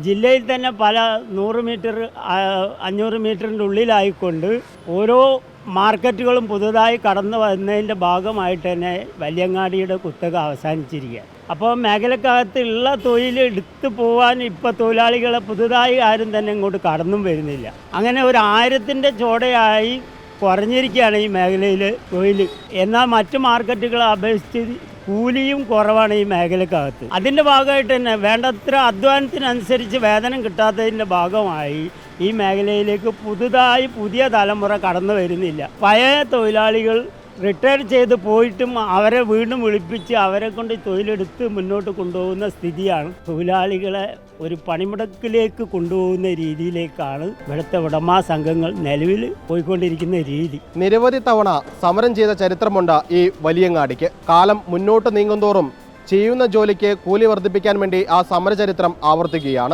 ജില്ലയിൽ തന്നെ പല 100 മീറ്റർ 500 മീറ്ററിൻ്റെ ഉള്ളിലായിക്കൊണ്ട് ഓരോ മാർക്കറ്റുകളും പുതുതായി കടന്നു വരുന്നതിൻ്റെ ഭാഗമായിട്ട് തന്നെ വലിയങ്ങാടിയുടെ കുത്തക അവസാനിച്ചിരിക്കുകയാണ്. അപ്പോൾ മേഖലക്കകത്തുള്ള തൊഴിൽ എടുത്തു പോകാൻ ഇപ്പോൾ തൊഴിലാളികളെ പുതുതായി ആരും തന്നെ ഇങ്ങോട്ട് കടന്നും വരുന്നില്ല. അങ്ങനെ ഒരു 1000ൻ്റെ ചോടയായി കുറഞ്ഞിരിക്കുകയാണ് ഈ മേഖലയിൽ തൊഴിൽ. എന്നാൽ മറ്റു മാർക്കറ്റുകളെ അപേക്ഷിച്ച് കൂലിയും കുറവാണ് ഈ മേഖലക്കകത്ത്. അതിൻ്റെ ഭാഗമായിട്ട് തന്നെ വേണ്ടത്ര അധ്വാനത്തിനനുസരിച്ച് വേതനം കിട്ടാത്തതിൻ്റെ ഭാഗമായി ഈ മേഖലയിലേക്ക് പുതിയ തലമുറ കടന്നു വരുന്നില്ല. പഴയ തൊഴിലാളികൾ റിട്ടയർ ചെയ്ത് പോയിട്ടും അവരെ വീണ്ടും വിളിപ്പിച്ച് അവരെ കൊണ്ട് തൊഴിലെടുത്ത് മുന്നോട്ട് കൊണ്ടുപോകുന്ന സ്ഥിതിയാണ്. തൊഴിലാളികളെ ഒരു പണിമുടക്കിലേക്ക് കൊണ്ടുപോകുന്ന രീതിയിലേക്കാണ് ഇവിടുത്തെ ഉടമ സംഘങ്ങൾ നിലവിൽ പോയിക്കൊണ്ടിരിക്കുന്ന രീതി. നിരവധി തവണ സമരം ചെയ്ത ചരിത്രമുണ്ട് ഈ വലിയങ്ങാടിക്ക്. കാലം മുന്നോട്ട് നീങ്ങുന്തോറും ചെയ്യുന്ന ജോലിക്ക് കൂലി വർദ്ധിപ്പിക്കാൻ വേണ്ടി ആ സമരചരിത്രം ആവർത്തിക്കുകയാണ്.